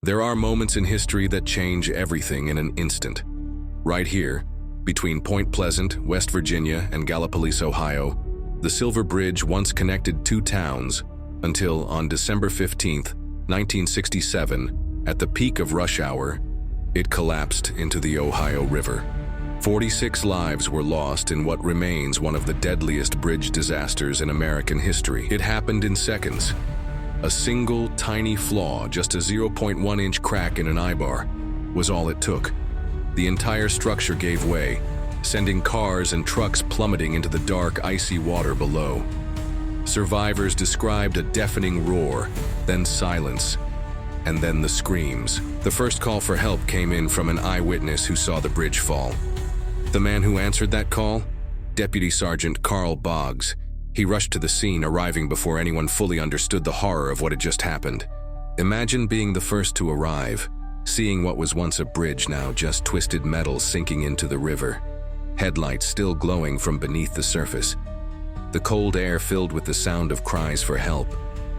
There are moments in history that change everything in an instant. Right here, between Point Pleasant, West Virginia, and Gallipolis, Ohio, the Silver Bridge once connected two towns until, on December 15, 1967, at the peak of rush hour, it collapsed into the Ohio River. 46 lives were lost in what remains one of the deadliest bridge disasters in American history. It happened in seconds. A single tiny flaw, just a 0.1-inch crack in an eyebar, was all it took. The entire structure gave way, sending cars and trucks plummeting into the dark, icy water below. Survivors described a deafening roar, then silence, and then the screams. The first call for help came in from an eyewitness who saw the bridge fall. The man who answered that call? Deputy Sergeant Carl Boggs. He rushed to the scene, arriving before anyone fully understood the horror of what had just happened. Imagine being the first to arrive, seeing what was once a bridge now just twisted metal sinking into the river, headlights still glowing from beneath the surface. The cold air filled with the sound of cries for help,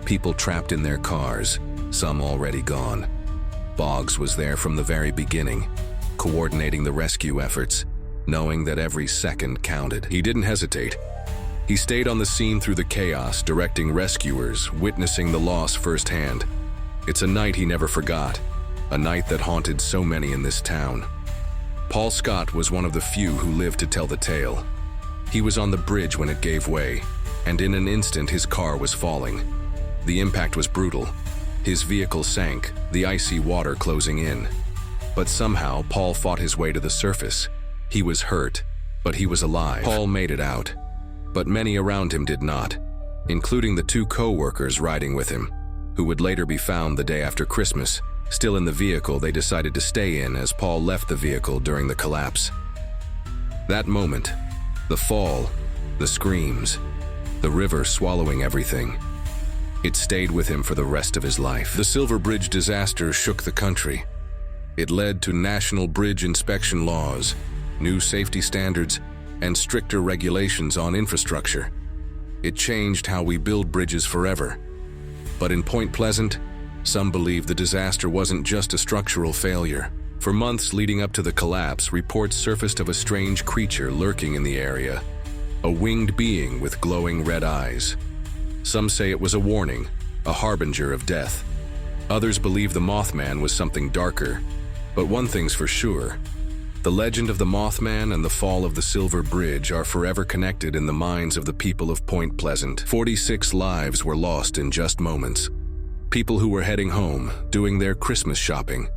people trapped in their cars, some already gone. Boggs was there from the very beginning, coordinating the rescue efforts, knowing that every second counted. He didn't hesitate. He stayed on the scene through the chaos, directing rescuers, witnessing the loss firsthand. It's a night he never forgot, a night that haunted so many in this town. Paul Scott was one of the few who lived to tell the tale. He was on the bridge when it gave way, and in an instant his car was falling. The impact was brutal. His vehicle sank, the icy water closing in. But somehow Paul fought his way to the surface. He was hurt, but he was alive. Paul made it out, but many around him did not, including the two co-workers riding with him, who would later be found the day after Christmas, still in the vehicle they decided to stay in as Paul left the vehicle during the collapse. That moment, the fall, the screams, the river swallowing everything, it stayed with him for the rest of his life. The Silver Bridge disaster shook the country. It led to national bridge inspection laws, new safety standards, and stricter regulations on infrastructure. It changed how we build bridges forever. But in Point Pleasant, some believe the disaster wasn't just a structural failure. For months leading up to the collapse, reports surfaced of a strange creature lurking in the area, a winged being with glowing red eyes. Some say it was a warning, a harbinger of death. Others believe the Mothman was something darker. But one thing's for sure, the legend of the Mothman and the fall of the Silver Bridge are forever connected in the minds of the people of Point Pleasant. 46 lives were lost in just moments. People who were heading home, doing their Christmas shopping,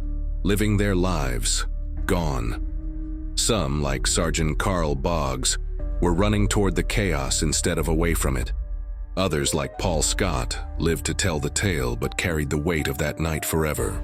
living their lives, gone. Some, like Sergeant Carl Boggs, were running toward the chaos instead of away from it. Others, like Paul Scott, lived to tell the tale but carried the weight of that night forever.